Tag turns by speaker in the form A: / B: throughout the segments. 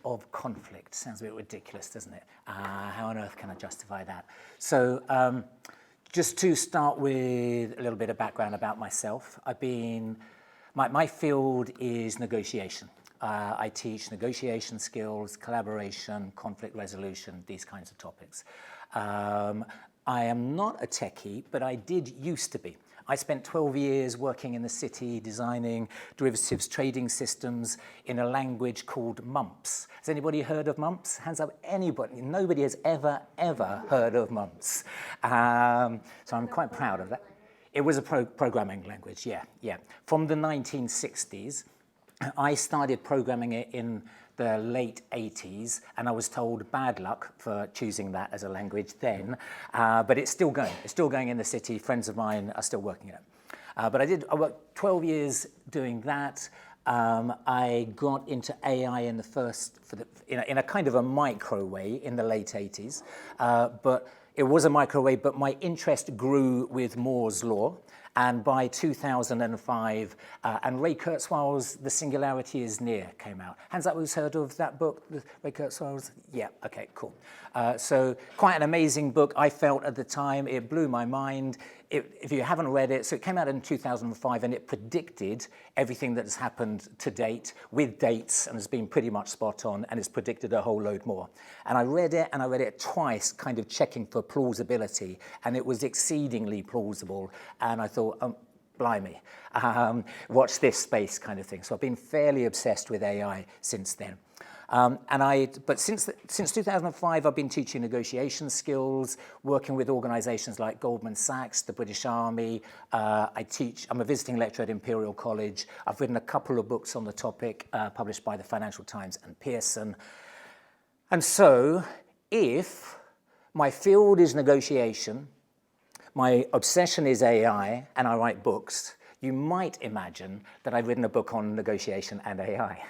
A: of conflict. Sounds a bit ridiculous, doesn't it? How on earth can I justify that? So just to start with a little bit of background about myself, my field is negotiation. I teach negotiation skills, collaboration, conflict resolution, these kinds of topics. I am not a techie, but I did used to be. I spent 12 years working in the city designing derivatives trading systems in a language called mumps. Has anybody heard of mumps? Hands up, anybody. Nobody has ever heard of mumps. So I'm quite proud of that. It was a programming language, yeah. From the 1960s, I started programming it in the late 80s, and I was told bad luck for choosing that as a language then, but it's still going. It's still going in the city. Friends of mine are still working it. But I worked 12 years doing that. I got into AI in in a kind of a micro way in the late 80s, but it was a microwave, but my interest grew with Moore's Law. And by 2005, and Ray Kurzweil's The Singularity is Near came out. Hands up who's heard of that book, Ray Kurzweil's? Yeah, okay, cool. So quite an amazing book. I felt at the time, it blew my mind. If you haven't read it, so it came out in 2005 and it predicted everything that has happened to date with dates and has been pretty much spot on, and it's predicted a whole load more. And I read it twice, kind of checking for plausibility, and it was exceedingly plausible. And I thought, blimey, watch this space kind of thing. So I've been fairly obsessed with AI since then. But since 2005, I've been teaching negotiation skills, working with organizations like Goldman Sachs, the British Army. I'm a visiting lecturer at Imperial College. I've written a couple of books on the topic, published by the Financial Times and Pearson. And so, if my field is negotiation, my obsession is AI, and I write books, you might imagine that I've written a book on negotiation and AI,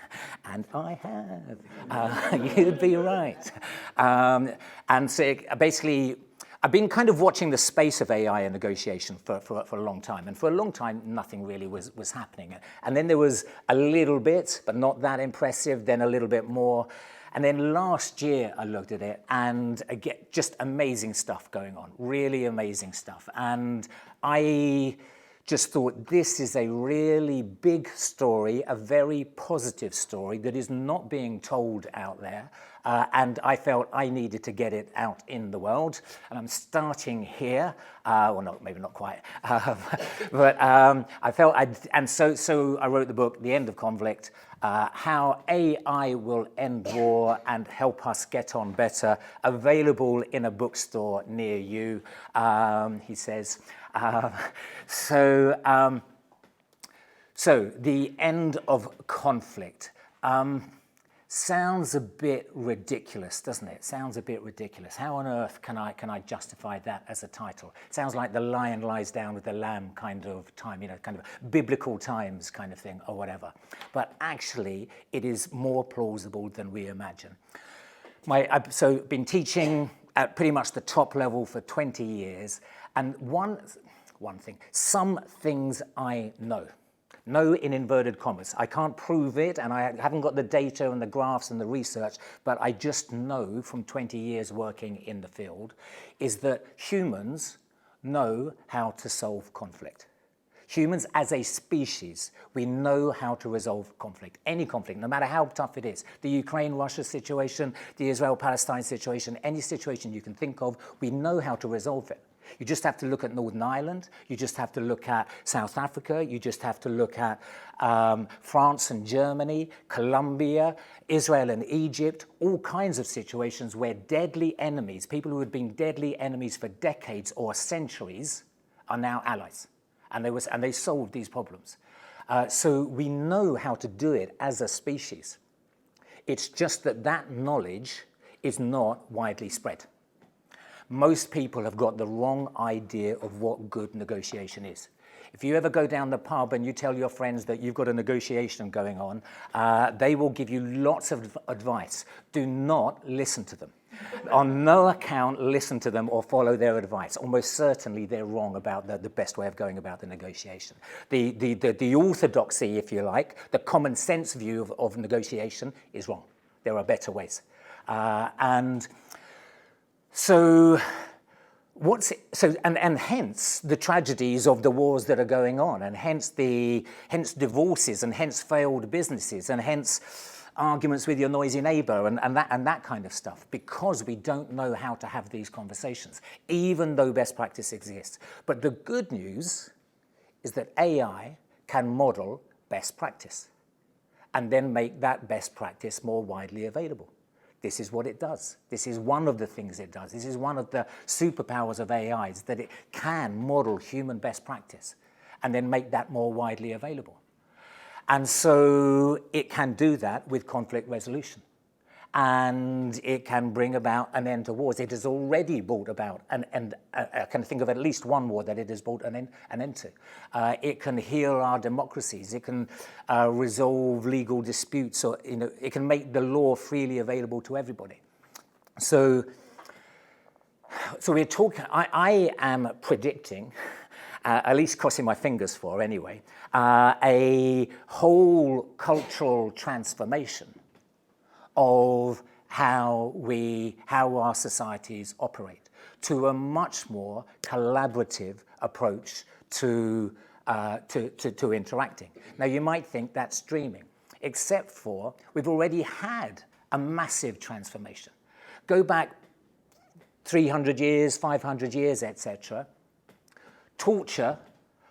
A: and I have. You'd be right. And so basically, I've been kind of watching the space of AI and negotiation for a long time, and for a long time, nothing really was happening. And then there was a little bit, but not that impressive, then a little bit more. And then last year, I looked at it, and again, just amazing stuff going on, really amazing stuff. And I just thought this is a really big story, a very positive story that is not being told out there. And I felt I needed to get it out in the world. And I'm starting here. Well, no, maybe not quite. But I felt, so I wrote the book, The End of Conflict, How AI Will End War and Help Us Get On Better, available in a bookstore near you, he says. So the end of conflict sounds a bit ridiculous, doesn't it? Sounds a bit ridiculous. How on earth can I justify that as a title? It sounds like the lion lies down with the lamb kind of time, kind of biblical times kind of thing or whatever. But actually, it is more plausible than we imagine. I've been teaching at pretty much the top level for 20 years, and some things I know in inverted commas. I can't prove it, and I haven't got the data and the graphs and the research, but I just know from 20 years working in the field, is that humans know how to solve conflict. Humans as a species, we know how to resolve conflict, any conflict, no matter how tough it is. The Ukraine-Russia situation, the Israel-Palestine situation, any situation you can think of, we know how to resolve it. You just have to look at Northern Ireland, you just have to look at South Africa, you just have to look at France and Germany, Colombia, Israel and Egypt, all kinds of situations where deadly enemies, people who had been deadly enemies for decades or centuries, are now allies. And they solved these problems. So we know how to do it as a species. It's just that knowledge is not widely spread. Most people have got the wrong idea of what good negotiation is. If you ever go down the pub and you tell your friends that you've got a negotiation going on, they will give you lots of advice. Do not listen to them. On no account, listen to them or follow their advice. Almost certainly they're wrong about the best way of going about the negotiation. The orthodoxy, if you like, the common sense view of negotiation is wrong. There are better ways. And so and hence the tragedies of the wars that are going on, and hence divorces, and hence failed businesses, and hence arguments with your noisy neighbor, and that kind of stuff, because we don't know how to have these conversations, even though best practice exists. But the good news is that AI can model best practice and then make that best practice more widely available. This is what it does. This is one of the things it does. This is one of the superpowers of AI, is that it can model human best practice and then make that more widely available. And so it can do that with conflict resolution. And it can bring about an end to wars. It has already brought about I can think of at least one war that it has brought an end to. It can heal our democracies. It can resolve legal disputes, or it can make the law freely available to everybody. So we're talking. I am predicting, at least crossing my fingers for anyway, a whole cultural transformation of how our societies operate, to a much more collaborative approach to interacting. Now, you might think that's dreaming, except for we've already had a massive transformation. Go back 300 years, 500 years, etc. Torture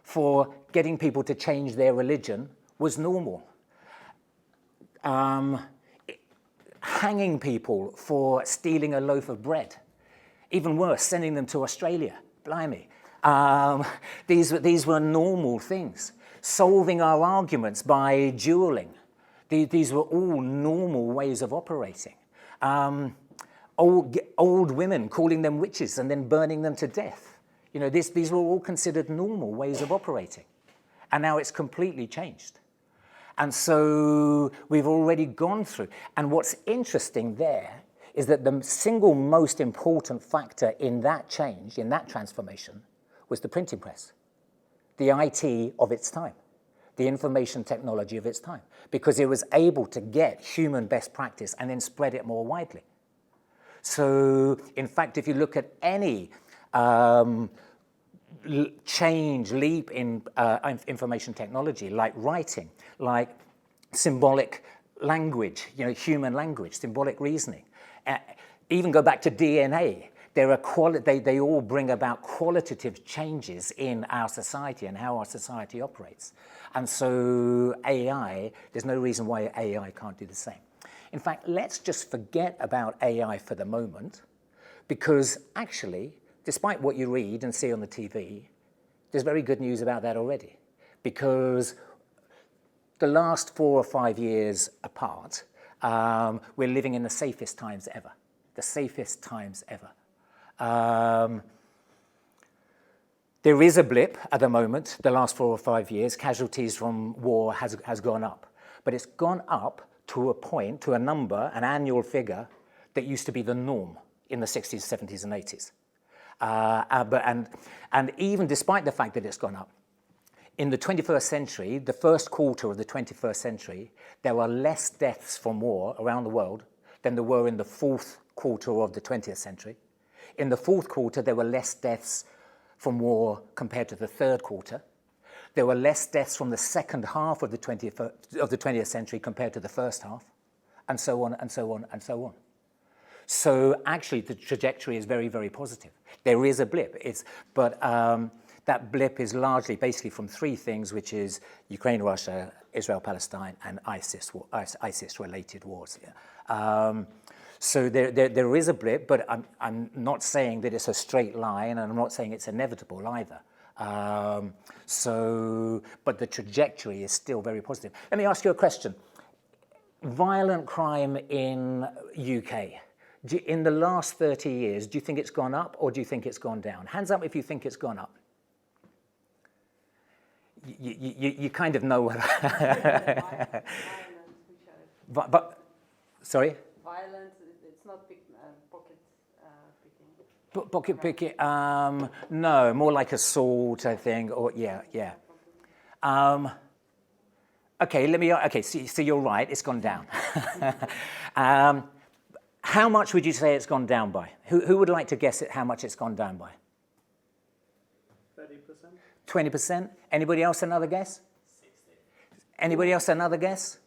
A: for getting people to change their religion was normal. Hanging people for stealing a loaf of bread. Even worse, sending them to Australia. Blimey. These were normal things. Solving our arguments by dueling. These were all normal ways of operating. Old women, calling them witches and then burning them to death. These were all considered normal ways of operating. And now it's completely changed. And so we've already gone through. And what's interesting there is that the single most important factor in that change, in that transformation, was the printing press, the IT of its time, the information technology of its time, because it was able to get human best practice and then spread it more widely. So, in fact, if you look at any leap in information technology, like writing, like symbolic language, human language, symbolic reasoning. Even go back to DNA. They all bring about qualitative changes in our society and how our society operates. And so AI, there's no reason why AI can't do the same. In fact, let's just forget about AI for the moment, because actually, despite what you read and see on the TV, there's very good news about that already. Because the last 4 or 5 years apart, we're living in the safest times ever. The safest times ever. There is a blip at the moment, the last 4 or 5 years. Casualties from war has gone up. But it's gone up to a point, to a number, an annual figure, that used to be the norm in the 60s, 70s, and 80s. And even despite the fact that it's gone up, in the 21st century, the first quarter of the 21st century, there were less deaths from war around the world than there were in the fourth quarter of the 20th century. In the fourth quarter, there were less deaths from war compared to the third quarter. There were less deaths from the second half of the 20th century compared to the first half, and so on, and so on, and so on. So actually, the trajectory is very, very positive. There is a blip, but that blip is largely basically from 3 things, which is Ukraine, Russia, Israel, Palestine, and ISIS-related wars. So there is a blip, but I'm not saying that it's a straight line, and I'm not saying it's inevitable either. But the trajectory is still very positive. Let me ask you a question. Violent crime in UK. In the last 30 years, do you think it's gone up or do you think it's gone down? Hands up if you think it's gone up. You kind of know what. But sorry?
B: Violence, it's not pocket picking.
A: Pocket picking, no, more like assault, I think, or yeah. Okay, so you're right, it's gone down. How much would you say it's gone down by? Who would like to guess it, how much it's gone down by?
C: 30%.
A: 20%? Anybody else another guess?
C: 60.
A: Anybody else another guess?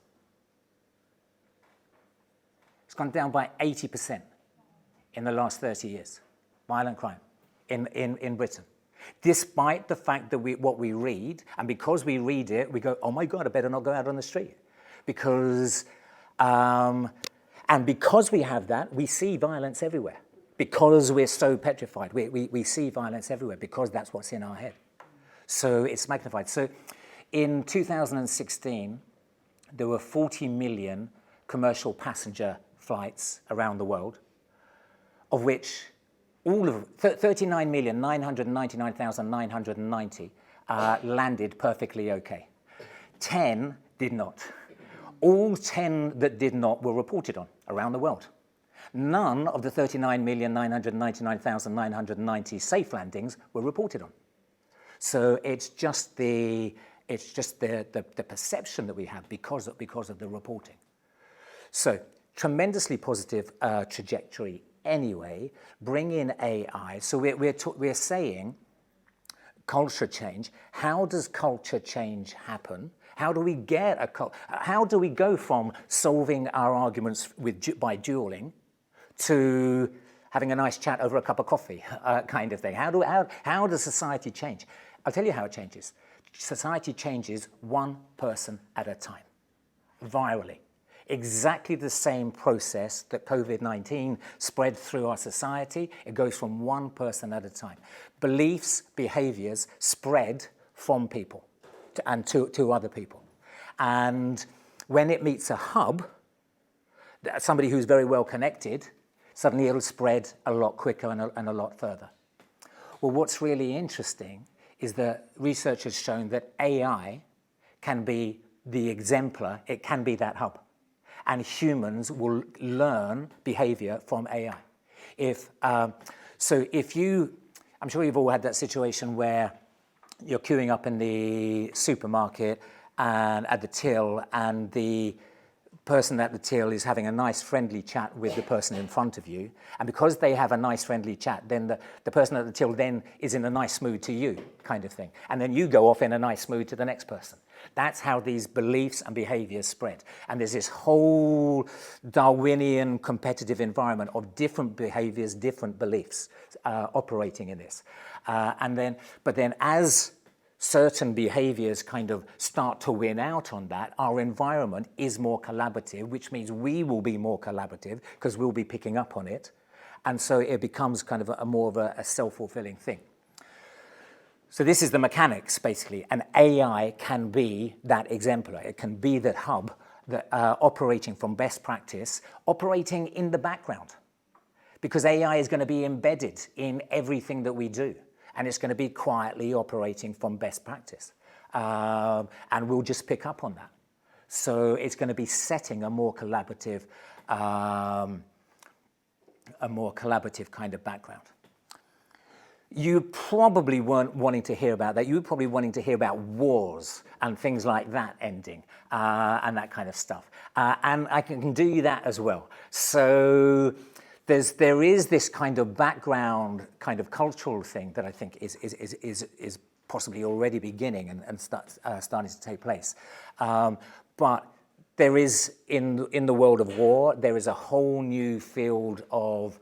A: It's gone down by 80% in the last 30 years, violent crime in Britain. Despite the fact that what we read, and because we read it, we go, oh my God, I better not go out on the street. Because, and because we have that, we see violence everywhere. Because we're so petrified, we see violence everywhere because that's what's in our head. So it's magnified. So in 2016, there were 40 million commercial passenger flights around the world, of which all of 39,999,990 landed perfectly okay. 10 did not. All 10 that did not were reported on around the world. None of the 39,999,990 safe landings were reported on. So it's just the perception that we have because of the reporting. So tremendously positive trajectory anyway. Bring in AI. So we're saying culture change. How does culture change happen? How do we get how do we go from solving our arguments by dueling to having a nice chat over a cup of coffee kind of thing? How does society change? I'll tell you how it changes. Society changes one person at a time, virally. Exactly the same process that COVID-19 spread through our society. It goes from one person at a time. Beliefs, behaviors spread from people to other people. And when it meets a hub, somebody who's very well connected, suddenly it'll spread a lot quicker and a lot further. Well, what's really interesting is that research has shown that AI can be the exemplar, it can be that hub. And humans will learn behavior from AI. I'm sure you've all had that situation where you're queuing up in the supermarket and at the till, and the person at the till is having a nice friendly chat with the person in front of you. And because they have a nice friendly chat, then the person at the till then is in a nice mood to you, kind of thing. And then you go off in a nice mood to the next person. That's how these beliefs and behaviors spread. And there's this whole Darwinian competitive environment of different behaviors, different beliefs operating in this. But then as certain behaviors kind of start to win out on that, our environment is more collaborative, which means we will be more collaborative because we'll be picking up on it. And so it becomes kind of more of a self-fulfilling thing. So this is the mechanics, basically. And AI can be that exemplar. It can be that hub that operating from best practice, operating in the background. Because AI is going to be embedded in everything that we do. And it's going to be quietly operating from best practice. And we'll just pick up on that. So it's going to be setting a more collaborative kind of background. You probably weren't wanting to hear about that. You were probably wanting to hear about wars and things like that ending and that kind of stuff. And I can do that as well. So there is this kind of background, kind of cultural thing that I think is possibly already beginning and starting to take place. But there is, in the world of war, there is a whole new field of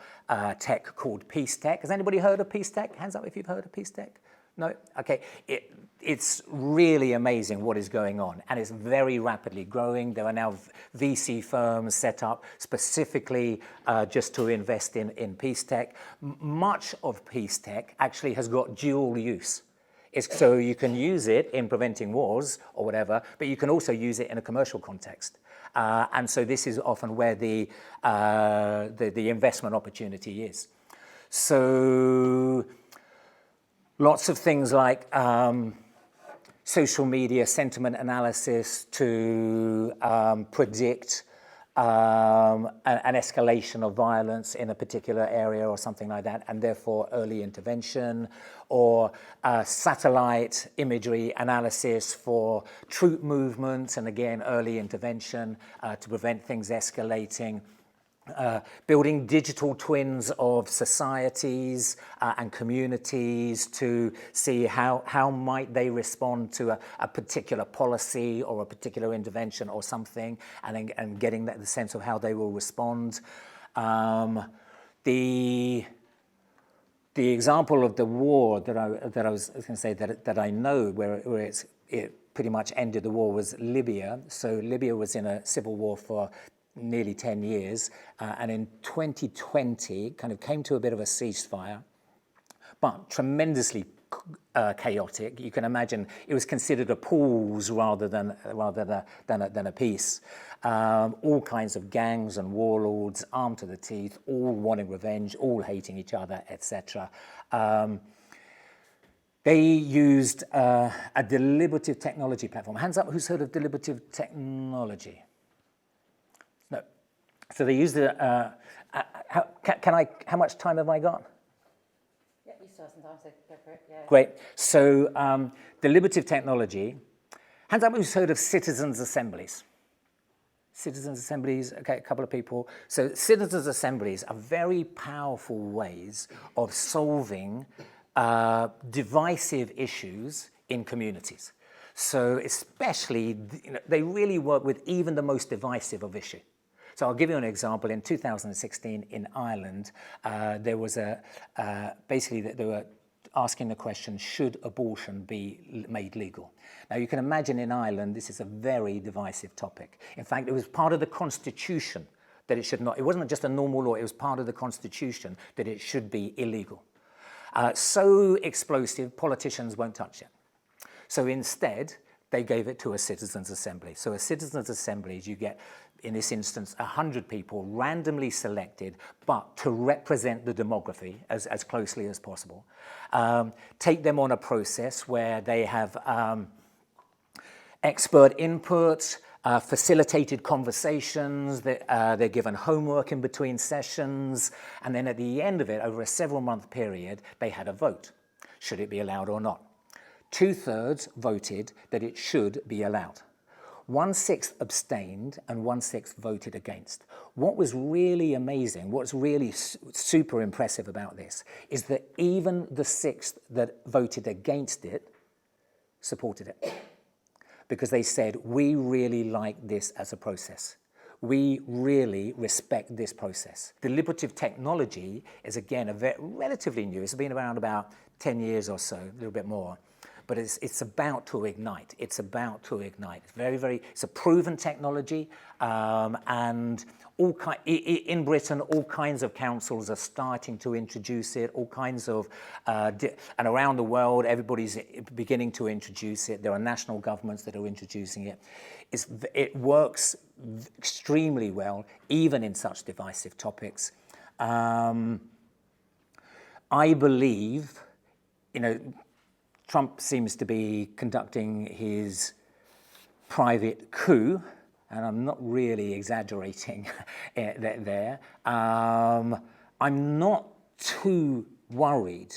A: tech called peace tech. Has anybody heard of peace tech? Hands up if you've heard of peace tech. No? Okay. It's really amazing what is going on, and it's very rapidly growing. There are now VC firms set up specifically just to invest in peace tech. Much of peace tech actually has got dual use. So you can use it in preventing wars or whatever, but you can also use it in a commercial context. And so this is often where the investment opportunity is. So lots of things like social media sentiment analysis to predict an escalation of violence in a particular area or something like that, and therefore early intervention, or satellite imagery analysis for troop movements, and again, early intervention to prevent things escalating. Building digital twins of societies and communities to see how might they respond to a particular policy or a particular intervention or something, and getting the sense of how they will respond. The example of the war that I was going to say that I know where it pretty much ended the war was Libya. So Libya was in a civil war for nearly 10 years, and in 2020 kind of came to a bit of a ceasefire, but tremendously chaotic. You can imagine it was considered a pause rather than a peace. All kinds of gangs and warlords, armed to the teeth, all wanting revenge, all hating each other, etc. They used a deliberative technology platform. Hands up, who's heard of deliberative technology? No. So they used how much time have I got?
B: Yeah, you still have some time, so go for it. Yeah.
A: Great. So deliberative technology. Hands up, who's heard of citizens' assemblies? Citizens' assemblies, okay, a couple of people. So citizens' assemblies are very powerful ways of solving divisive issues in communities. So especially, they really work with even the most divisive of issue. So I'll give you an example. In 2016 in Ireland, there was basically they were asking the question, should abortion be made legal? Now you can imagine in Ireland, this is a very divisive topic. In fact, it was part of the constitution that it should not, it wasn't just a normal law, it was part of the constitution that it should be illegal. So explosive, politicians won't touch it. So instead, they gave it to a citizens' assembly. So a citizens' assembly is you get, in this instance, 100 people randomly selected, but to represent the demography as closely as possible. Take them on a process where they have expert input, facilitated conversations, they're given homework in between sessions, and then at the end of it, over a several-month period, they had a vote. Should it be allowed or not? 2/3 voted that it should be allowed. 1/6 abstained and 1/6 voted against. What was really amazing, what's really super impressive about this, is that even the 6th that voted against it supported it. Because they said, we really like this as a process. We really respect this process. Deliberative technology is, again, relatively new. It's been around about 10 years or so, a little bit more. But it's about to ignite. It's about to ignite. It's a proven technology, and in Britain, all kinds of councils are starting to introduce it. All kinds of, and around the world, everybody's beginning to introduce it. There are national governments that are introducing it. It works extremely well, even in such divisive topics. I believe, Trump seems to be conducting his private coup, and I'm not really exaggerating there. I'm not too worried.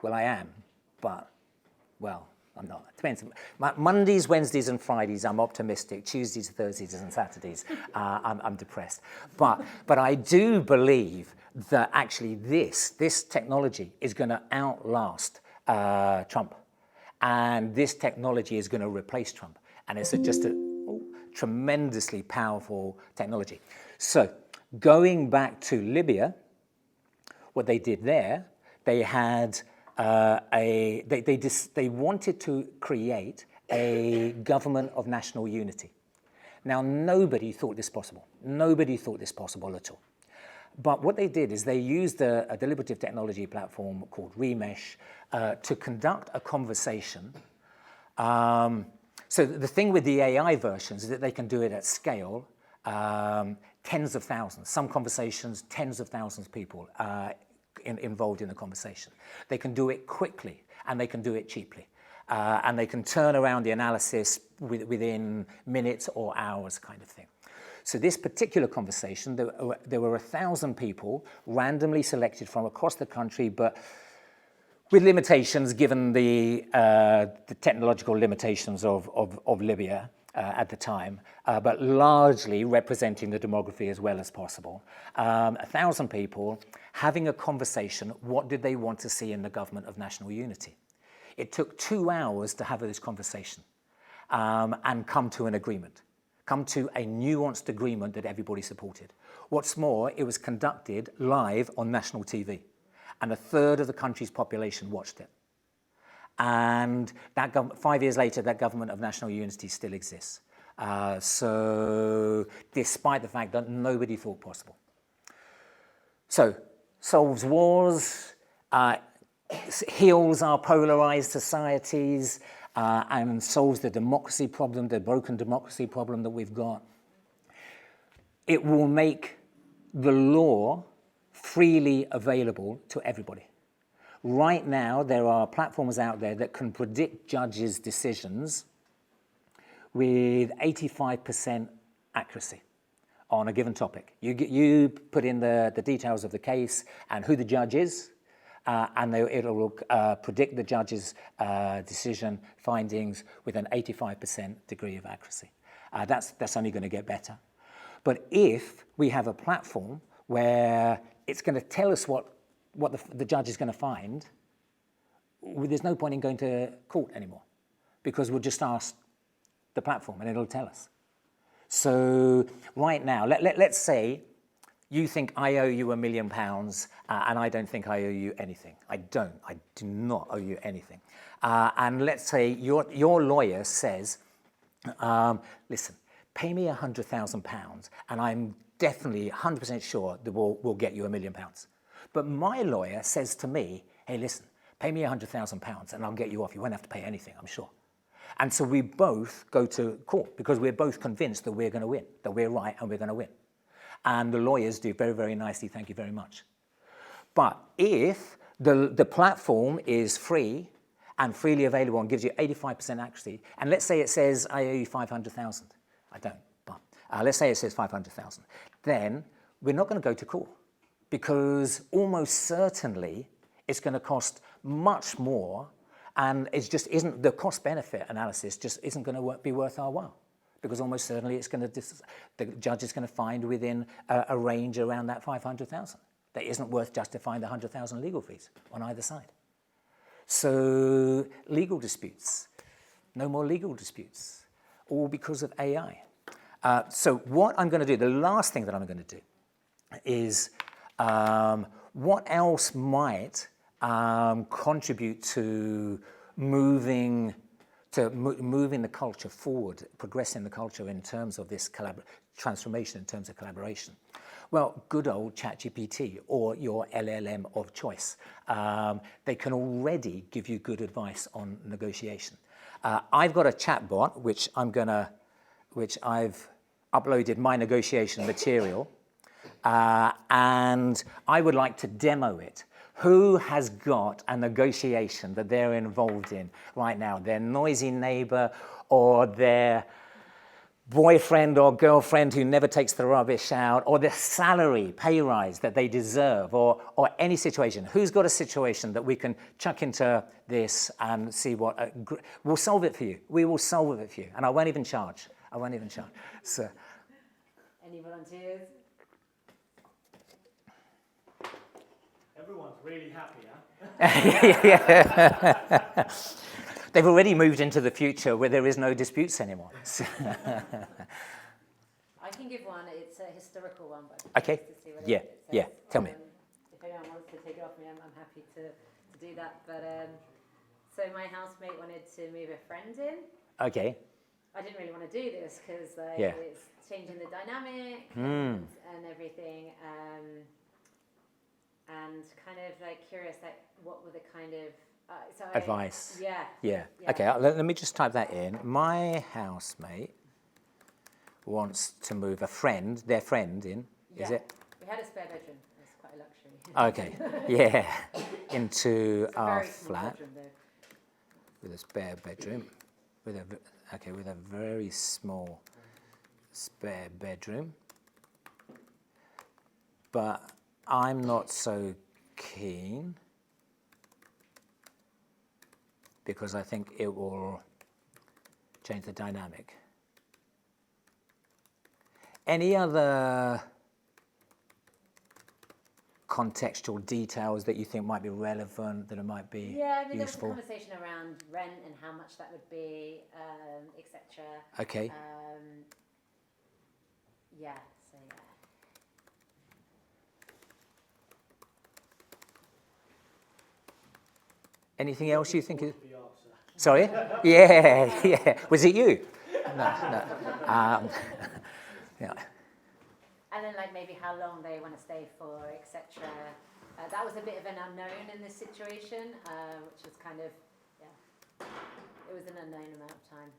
A: Well, I am, but, well, I'm not. It depends. Mondays, Wednesdays, and Fridays, I'm optimistic. Tuesdays, Thursdays, and Saturdays, I'm depressed. But I do believe that actually this technology is going to outlast Trump, and this technology is going to replace Trump, and it's just a tremendously powerful technology. So going back to Libya, what they did there, they had they wanted to create a government of national unity. Now nobody thought this possible. Nobody thought this possible at all. But what they did is they used a deliberative technology platform called Remesh to conduct a conversation. So the thing with the AI versions is that they can do it at scale, tens of thousands. Some conversations, tens of thousands of people involved in the conversation. They can do it quickly, and they can do it cheaply. And they can turn around the analysis within minutes or hours kind of thing. So this particular conversation, there were 1,000 people randomly selected from across the country, but with limitations given the technological limitations of Libya at the time, but largely representing the demography as well as possible. 1,000 people having a conversation, what did they want to see in the government of national unity? It took 2 hours to have this conversation and come to an agreement, come to a nuanced agreement that everybody supported. What's more, it was conducted live on national TV, and 1/3 of the country's population watched it. And that 5 years later, that government of national unity still exists. So despite the fact that nobody thought possible. So solves wars, heals our polarized societies, and solves the democracy problem, the broken democracy problem that we've got. It will make the law freely available to everybody. Right now, there are platforms out there that can predict judges' decisions with 85% accuracy on a given topic. You put in the details of the case and who the judge is, and it'll predict the judge's decision findings with an 85% degree of accuracy. That's only going to get better. But if we have a platform where it's going to tell us what the judge is going to find, there's no point in going to court anymore, because we'll just ask the platform and it'll tell us. So right now, let's say you think I owe you £1 million and I don't think I owe you anything. I do not owe you anything. And let's say your lawyer says, listen, pay me £100,000 and I'm definitely 100% sure that we'll get you £1 million. But my lawyer says to me, hey, listen, pay me £100,000 and I'll get you off. You won't have to pay anything, I'm sure. And so we both go to court because we're both convinced that we're going to win, that we're right and we're going to win. And the lawyers do very, very nicely, thank you very much. But if the platform is free and freely available and gives you 85% accuracy, and let's say it says I owe you 500,000, I don't, but let's say it says 500,000, then we're not going to go to court, because almost certainly it's going to cost much more, and it just isn't, the cost-benefit analysis just isn't going to be worth our while, because almost certainly it's going to, the judge is going to find within a range around that 500,000 that isn't worth justifying the 100,000 legal fees on either side. So legal disputes, no more legal disputes, all because of AI. So what I'm going to do, the last thing that I'm going to do is what else might contribute to moving the culture forward, progressing the culture in terms of this transformation, in terms of collaboration. Well, good old ChatGPT or your LLM of choice. They can already give you good advice on negotiation. I've got a chatbot which I've uploaded my negotiation material, and I would like to demo it. Who has got a negotiation that they're involved in right now? Their noisy neighbor or their boyfriend or girlfriend who never takes the rubbish out, or the salary, pay rise that they deserve, or any situation. Who's got a situation that we can chuck into this and see what, we'll solve it for you. We will solve it for you. And I won't even charge. So,
B: Any volunteers?
C: Everyone's really happy, huh?
A: yeah. They've already moved into the future where there is no disputes anymore.
B: I can give one. It's a historical one, but
A: Okay.
B: just to see what
A: Yeah,
B: it says.
A: yeah. Tell me.
B: If anyone wants to take it off me, I'm happy to do that. But so my housemate wanted to move a friend in.
A: Okay.
B: I didn't really want to do this because
A: Yeah.
B: it's changing the dynamic and everything. And kind of like curious, like what were the kind of
A: Advice.
B: Yeah.
A: Okay, let me just type that in. My housemate wants to move their friend in, is it?
B: We had a spare bedroom. It's quite a luxury.
A: Okay, yeah, into
B: It's a
A: our
B: very small
A: flat
B: bedroom, though.
A: with a spare bedroom, with a very small spare bedroom, but I'm not so keen because I think it will change the dynamic. Any other contextual details that you think might be relevant, that it might be
B: Yeah, I mean,
A: useful?
B: there was a conversation around rent and how much that would be, etc.
A: Okay.
B: Yeah, so yeah.
A: Anything else you think is... Sorry? Yeah, yeah. Was it you? No, no. Yeah.
B: And then like maybe how long they want to stay for, etc. That was a bit of an unknown in this situation, which was kind of, yeah, it was an unknown amount of time.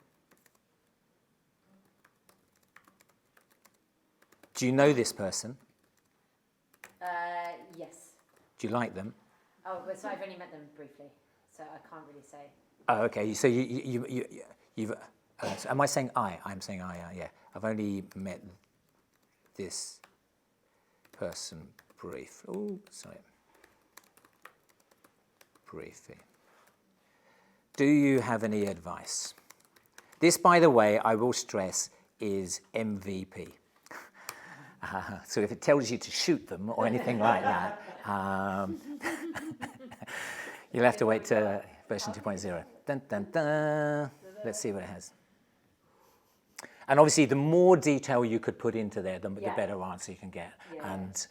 A: Do you know this person?
B: Yes.
A: Do you like them?
B: Oh, but so I've only met them briefly, so I can't really say.
A: Oh, okay. So you've... so am I saying I? I'm saying I, yeah. I've only met this person briefly. Oh, sorry. Briefly. Do you have any advice? This, by the way, I will stress, is MVP. So if it tells you to shoot them or anything like that, you'll have to wait to version 2.0. Dun, dun, dun. Let's see what it has. And obviously, the more detail you could put into there, the better answer you can get.
B: Yeah.
A: And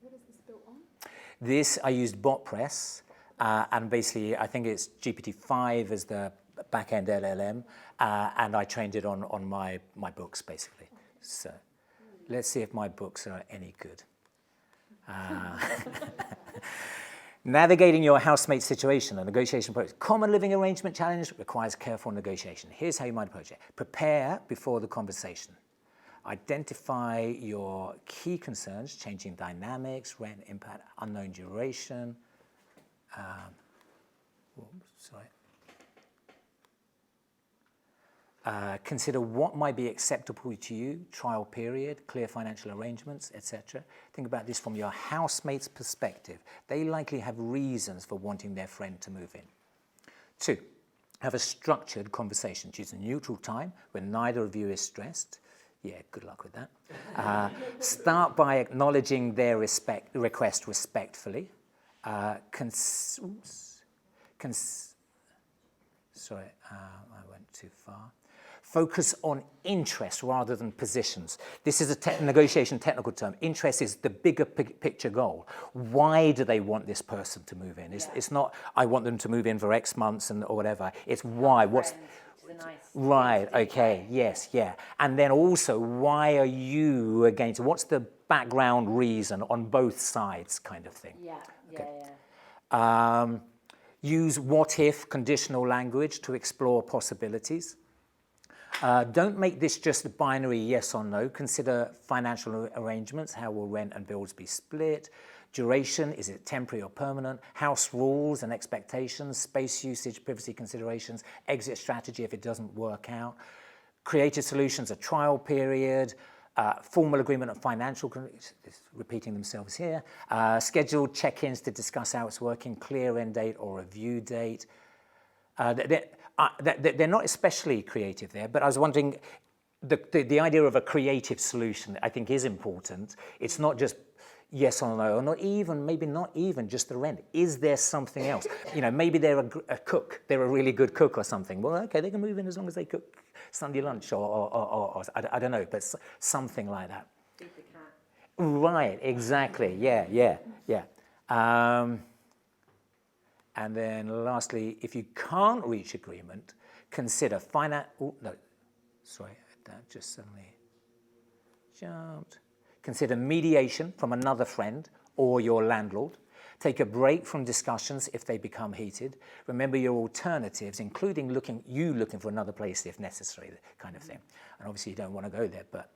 C: What is this built on?
A: this, I used BotPress, and basically, I think it's GPT-5 as the back-end LLM, and I trained it on my books, basically. So let's see if my books are any good. Navigating your housemate situation, a negotiation process. Common living arrangement challenge requires careful negotiation. Here's how you might approach it. Prepare before the conversation. Identify your key concerns, changing dynamics, rent impact, unknown duration. Sorry. Consider what might be acceptable to you, trial period, clear financial arrangements, etc. Think about this from your housemate's perspective. They likely have reasons for wanting their friend to move in. 2, have a structured conversation. Choose a neutral time when neither of you is stressed. Yeah, good luck with that. Start by acknowledging their request respectfully. Sorry, I went too far. Focus on interest rather than positions. This is a negotiation technical term. Interest is the bigger picture goal. Why do they want this person to move in? It's not, I want them to move in for X months or whatever. It's why. What's
B: nice
A: right, okay, yes, yeah. And then also, why are you against, what's the background reason on both sides kind of thing?
B: Yeah,
A: Okay.
B: yeah.
A: Use what-if conditional language to explore possibilities. Don't make this just a binary yes or no. Consider financial arrangements. How will rent and bills be split? Duration, is it temporary or permanent? House rules and expectations, space usage, privacy considerations, exit strategy if it doesn't work out. Creative solutions, a trial period, formal agreement on financial, repeating themselves here, scheduled check-ins to discuss how it's working, clear end date or review date. They're not especially creative there, but I was wondering, the idea of a creative solution I think is important. It's not just yes or no, or maybe not even just the rent. Is there something else? You know, maybe they're a cook, they're a really good cook or something. Well, okay, they can move in as long as they cook Sunday lunch or I don't know, but something like that.
B: Feed the cat.
A: Right, exactly, yeah. And then lastly, if you can't reach agreement, consider that just suddenly jumped. Consider mediation from another friend or your landlord. Take a break from discussions if they become heated. Remember your alternatives, including looking for another place if necessary, that kind of thing. And obviously you don't want to go there, but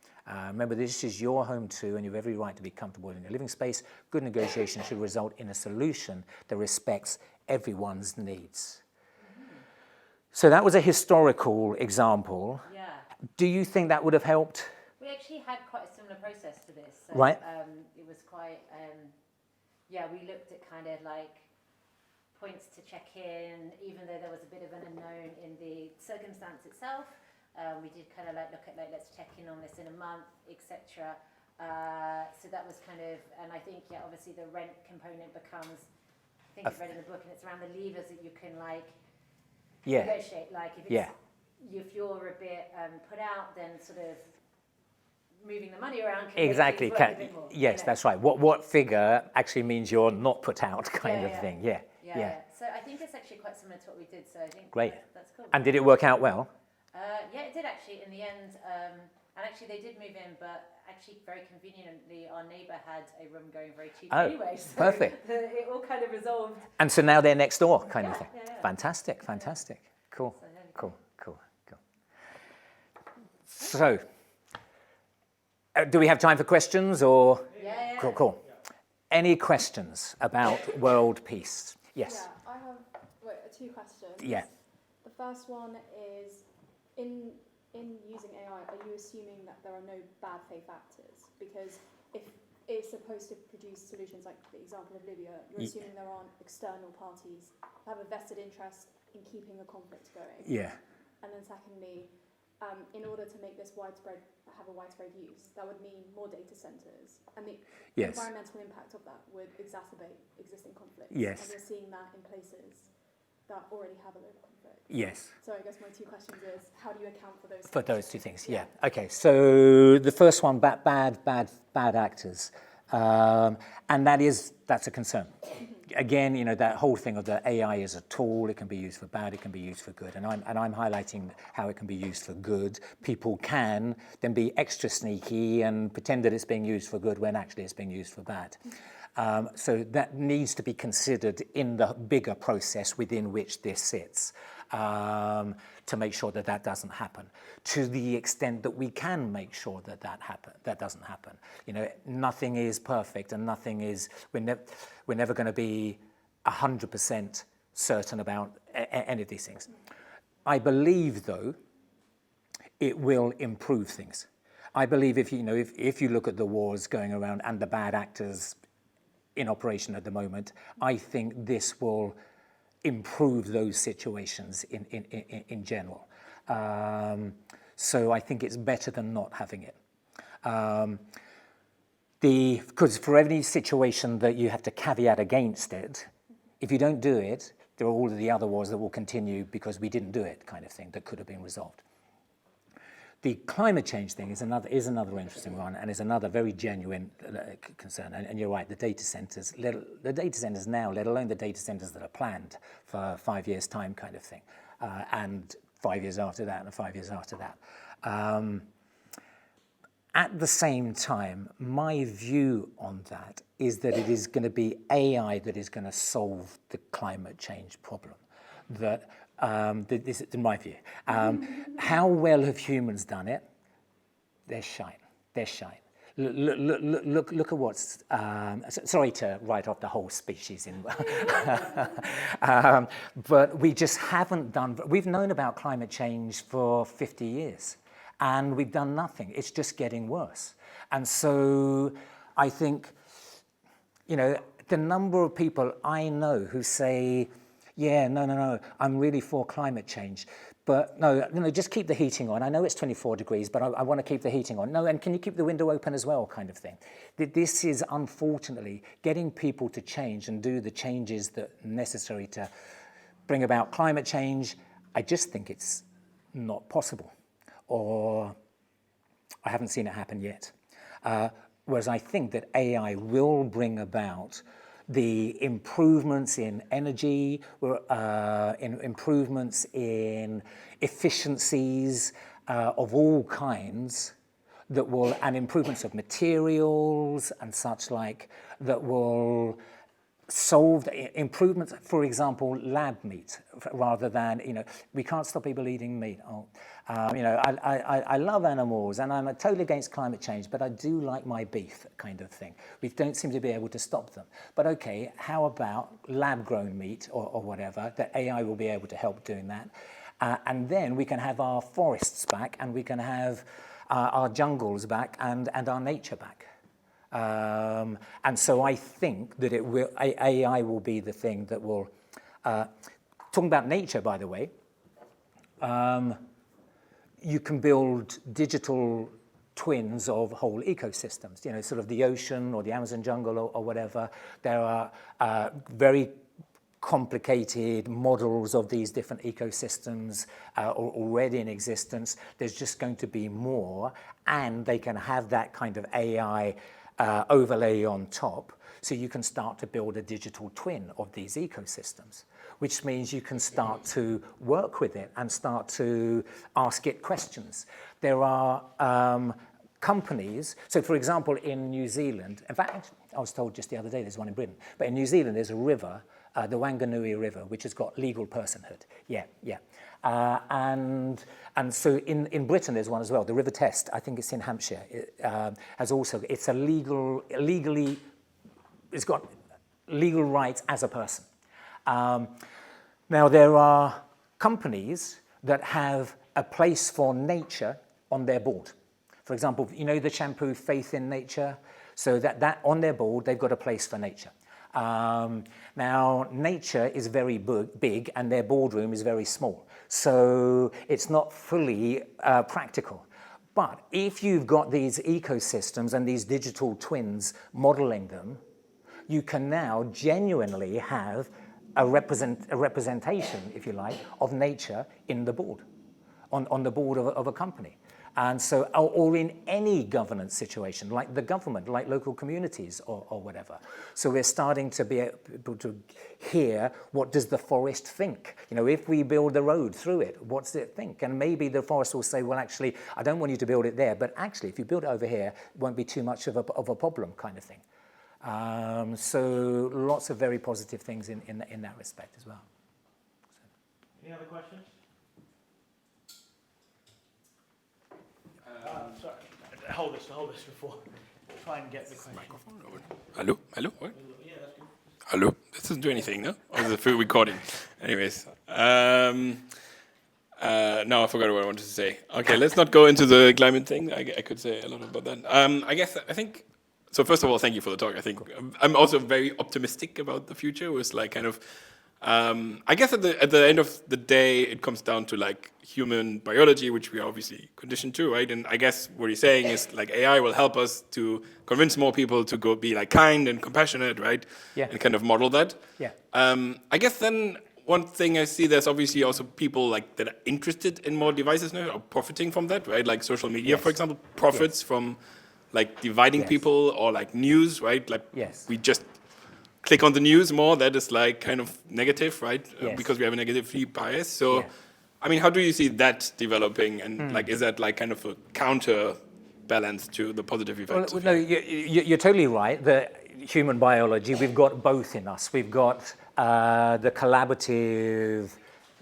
A: remember this is your home too, and you have every right to be comfortable in your living space. Good negotiation should result in a solution that respects everyone's needs. So that was a historical example.
B: Yeah.
A: Do you think that would have helped?
B: We actually had quite a similar process to this. So,
A: Right.
B: It was quite, yeah, we looked at kind of like points to check in, even though there was a bit of an unknown in the circumstance itself. We did kind of like look at like, let's check in on this in a month, etc. So that was kind of, and I think, yeah, obviously the rent component becomes, I think it's read in the book, and it's around the levers that you can like negotiate. Like if it's, if you're a bit put out, then sort of moving the money around can
A: Exactly.
B: make things work a bit more,
A: Yes, that's right. What figure actually means you're not put out, kind of thing. Yeah.
B: So I think it's actually quite similar to what we did. So I think
A: Great.
B: that's cool.
A: And did it work out well?
B: Yeah, it did actually in the end. And actually they did move in, but actually very conveniently our neighbour had a room going very cheap anyway. So
A: perfect.
B: It all kind of resolved.
A: And so now they're next door, kind of thing.
B: Yeah.
A: Fantastic. Cool.
B: So there we go.
A: Cool. So, do we have time for questions or?
B: Yeah.
A: Cool. Any questions about world peace? Yes.
C: Yeah, I have two questions.
A: Yeah.
C: The first one is, in using AI, are you assuming that there are no bad faith actors? Because if it's supposed to produce solutions like the example of Libya, you're assuming there aren't external parties that have a vested interest in keeping the conflict going.
A: Yeah.
C: And then secondly, in order to make this have a widespread use, that would mean more data centres, and the environmental impact of that would exacerbate existing conflicts.
A: Yes.
C: And we're seeing that in places that already have a load of conflict.
A: Yes.
C: So I guess my two questions is, how do you account for those?
A: For those two things, yeah. Okay, so the first one, bad actors, and that's a concern. Again, that whole thing of the AI is a tool. It can be used for bad. It can be used for good. And I'm highlighting how it can be used for good. People can then be extra sneaky and pretend that it's being used for good when actually it's being used for bad. So that needs to be considered in the bigger process within which this sits, to make sure that doesn't happen, to the extent that we can make sure that doesn't happen. Nothing is perfect, and we're never going to be 100% certain about any of these things. I believe, though, it will improve things. I believe if you look at the wars going around and the bad actors in operation at the moment, I think this will improve those situations in general. So I think it's better than not having it. Because for every situation that you have to caveat against it, if you don't do it, there are all of the other wars that will continue because we didn't do it, kind of thing, that could have been resolved. The climate change thing is another interesting one, and is another very genuine concern. And you're right, the data centers now, let alone the data centers that are planned for 5 years' time, kind of thing, and 5 years after that, and 5 years after that. At the same time, my view on that is that it is going to be AI that is going to solve the climate change problem. This is in my view. How well have humans done it? They're shite. Look at what's. Sorry to write off the whole species in. But we just haven't done. We've known about climate change for 50 years, and we've done nothing. It's just getting worse. And so, I think, the number of people I know who say, yeah, no, I'm really for climate change. But no, just keep the heating on. I know it's 24 degrees, but I want to keep the heating on. No, and can you keep the window open as well, kind of thing. This is, unfortunately, getting people to change and do the changes that are necessary to bring about climate change. I just think it's not possible. Or I haven't seen it happen yet. Whereas I think that AI will bring about the improvements in energy, improvements in efficiencies of all kinds, and improvements of materials and such like, that will solve improvements. For example, lab meat, rather than we can't stop people eating meat. I love animals, and I'm totally against climate change, but I do like my beef, kind of thing. We don't seem to be able to stop them. But okay, how about lab-grown meat or whatever, that AI will be able to help doing that? And then we can have our forests back, and we can have our jungles back, and our nature back. And so I think that AI will be the thing that will, talking about nature, by the way, you can build digital twins of whole ecosystems, sort of the ocean or the Amazon jungle or whatever. There are very complicated models of these different ecosystems already in existence. There's just going to be more, and they can have that kind of AI overlay on top, so you can start to build a digital twin of these ecosystems, which means you can start to work with it and start to ask it questions. There are companies, so for example, in New Zealand, in fact, I was told just the other day there's one in Britain, but in New Zealand there's a river, the Wanganui River, which has got legal personhood. And so in Britain there's one as well, the River Test, I think it's in Hampshire, has also, it's got legal rights as a person. Now there are companies that have a place for nature on their board. For example, the shampoo Faith in Nature, so that on their board they've got a place for nature. Now, nature is very big and their boardroom is very small. So it's not fully practical. But if you've got these ecosystems and these digital twins modeling them, you can now genuinely have a representation, if you like, of nature in the board, on the board of a company. And so, or in any governance situation, like the government, like local communities or whatever. So we're starting to be able to hear, what does the forest think? If we build a road through it, what's it think? And maybe the forest will say, well, actually, I don't want you to build it there, but actually, if you build it over here, it won't be too much of a problem, kind of thing. So lots of very positive things in that respect as well.
D: Any other questions? Sorry, hold this before. Try and get the question.
E: Microphone over. Hello? What?
D: Yeah, that's good.
E: Hello? This doesn't do anything, no? Or is it for recording? Anyways. No, I forgot what I wanted to say. Okay, let's not go into the climate thing. I could say a lot about that. I think, so first of all, thank you for the talk. I think I'm also very optimistic about the future. It was like kind of, I guess at the end of the day, it comes down to like human biology, which we are obviously conditioned to, right? And I guess what he's saying is like AI will help us to convince more people to go be like kind and compassionate, right?
A: Yeah.
E: And kind of model that.
A: Yeah.
E: I guess then one thing I see, there's obviously also people like that are interested in more devices now, or profiting from that, right? Like social media,
A: Yes.
E: for example, profits from like dividing
A: Yes.
E: people, or like news, right? Like
A: Yes.
E: we just click on the news more, that is like kind of negative, right?
A: Yes.
E: Because we have a negative feed bias. So,
A: Yeah.
E: I mean, how do you see that developing? And like, is that like kind of a counterbalance to the positive effects?
A: Well, no, you're totally right. The human biology, we've got both in us. We've got the collaborative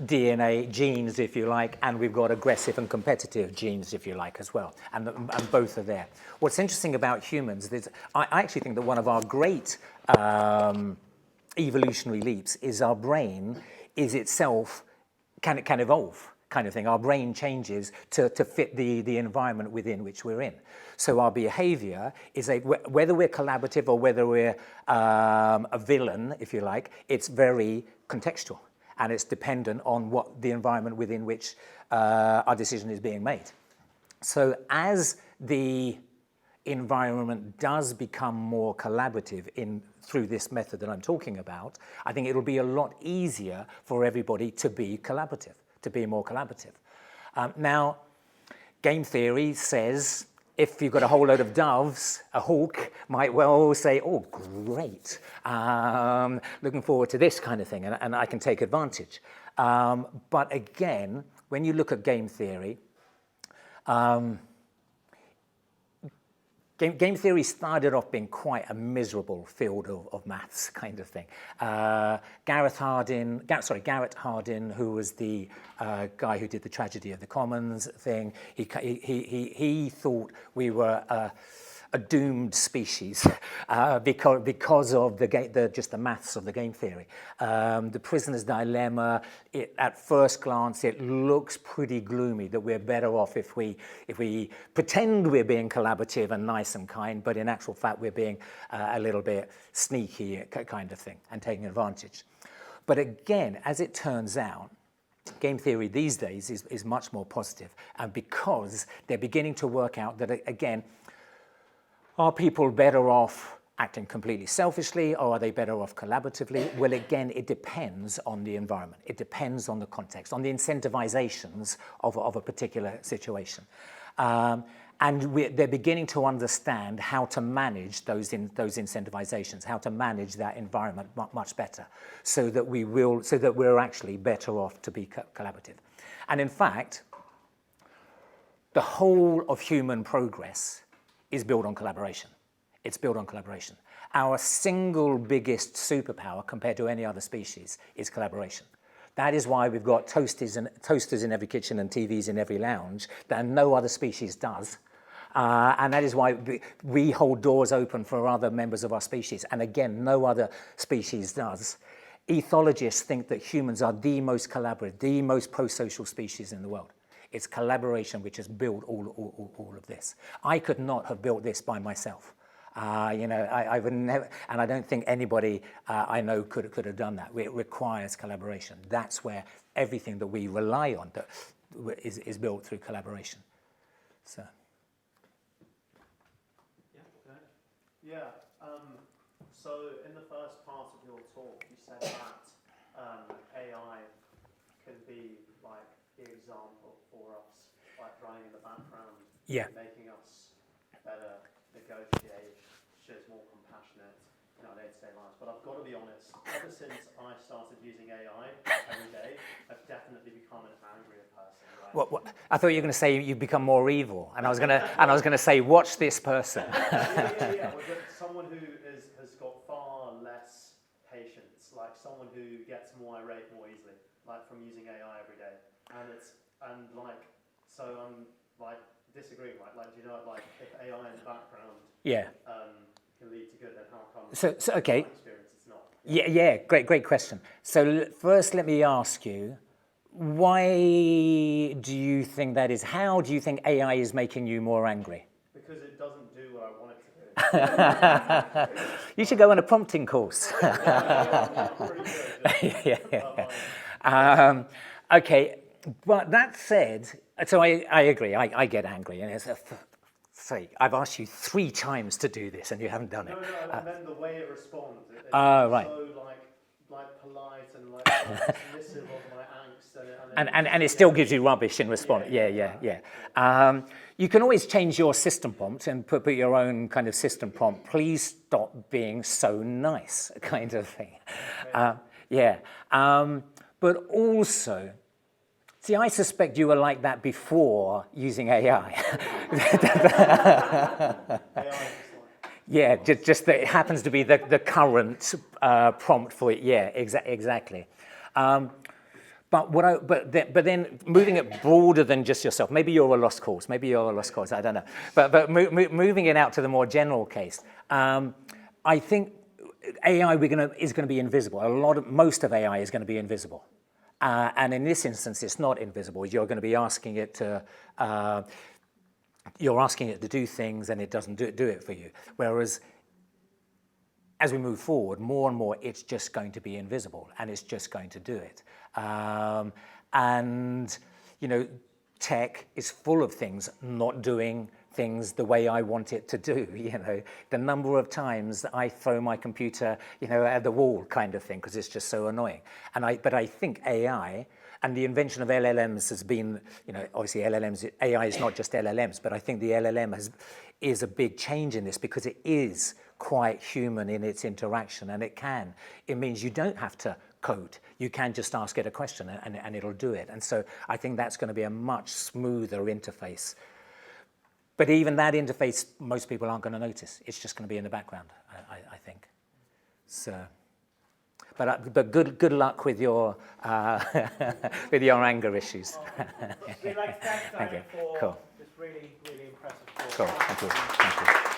A: DNA genes, if you like, and we've got aggressive and competitive genes, if you like, as well. And both are there. What's interesting about humans is I actually think that one of our great evolutionary leaps is our brain is itself can evolve, kind of thing. Our brain changes to fit the environment within which we're in. So our behavior is whether we're collaborative or whether we're a villain, if you like, it's very contextual. And it's dependent on what the environment within which our decision is being made. So as the environment does become more collaborative through this method that I'm talking about, I think it'll be a lot easier for everybody to be collaborative, to be more collaborative. Now, game theory says if you've got a whole load of doves, a hawk might well say, oh, great, looking forward to this kind of thing, and I can take advantage. But again, when you look at game theory, game theory started off being quite a miserable field of maths kind of thing. Garrett Hardin, who was the guy who did the Tragedy of the Commons thing, he thought we were a doomed species because of just the maths of the game theory. The prisoner's dilemma, at first glance, it looks pretty gloomy, that we're better off if we pretend we're being collaborative and nice and kind, but in actual fact we're being a little bit sneaky kind of thing and taking advantage. But again, as it turns out, game theory these days is much more positive, and because they're beginning to work out that, again, are people better off acting completely selfishly, or are they better off collaboratively? Well, again, it depends on the environment. It depends on the context, on the incentivizations of a particular situation. And they're beginning to understand how to manage those incentivizations, how to manage that environment much better, so that we're actually better off to be collaborative. And in fact, the whole of human progress is built on collaboration. It's built on collaboration. Our single biggest superpower compared to any other species is collaboration. That is why we've got toasters in every kitchen and TVs in every lounge that no other species does. And that is why we hold doors open for other members of our species. And again, no other species does. Ethologists think that humans are the most collaborative, the most pro-social species in the world. It's collaboration which has built all of this. I could not have built this by myself. I would never, and I don't think anybody I know could have done that. It requires collaboration. That's where everything that we rely on is built through collaboration. So.
F: Yeah. So in the first part of your talk, you said that AI can be like the example for us, like running in the background, making us better negotiators, more compassionate in our day-to-day lives. But I've got to be honest, ever since I started using AI every day, I've definitely become an angrier person. Right?
A: What? I thought you were going to say you've become more evil, and I was going to say, watch this person.
F: Yeah. Well, someone who has got far less patience, like someone who gets more irate more easily, like from using AI every day, so I'm like disagreeing, right? Like, do you know, like if AI in the background, can lead to good, then how come?
A: So okay.
F: My experience it's not.
A: Yeah. Great question. So first, let me ask you, why do you think that is? How do you think AI is making you more angry?
F: Because it doesn't do what I want it to do.
A: You should go on a prompting course. Okay, but that said, so I agree. I get angry, and it's say I've asked you 3 times to do this, and you haven't done it.
F: No, and then the way it responds, it's
A: right.
F: so like polite and like dismissive of my angst,
A: and it still gives you rubbish in response. Yeah. You can always change your system prompt and put your own kind of system prompt. Please stop being so nice, kind of thing. But also, see, I suspect you were like that before using AI. Yeah, just that it happens to be the current prompt for it. Yeah, exactly. But then moving it broader than just yourself. Maybe you're a lost cause. I don't know. But moving it out to the more general case, I think AI is going to be invisible. Most of AI is going to be invisible. And in this instance, it's not invisible. You're going to be asking it to do things, and it doesn't do it for you. Whereas, as we move forward, more and more, it's just going to be invisible, and it's just going to do it. And tech is full of things not doing things the way I want it to do. The number of times that I throw my computer, at the wall, kind of thing, because it's just so annoying. But I think AI and the invention of LLMs has been, obviously AI is not just LLMs, but I think the LLM is a big change in this, because it is quite human in its interaction, and it means you don't have to code. You can just ask it a question and it'll do it. And so I think that's going to be a much smoother interface. But even that interface, most people aren't going to notice. It's just going to be in the background, I think. So, but good luck with your with your anger issues.
D: We'd like to thank
A: Thank you.
D: for
A: Cool.
D: this really, really impressive talk.
A: Cool. Thank you.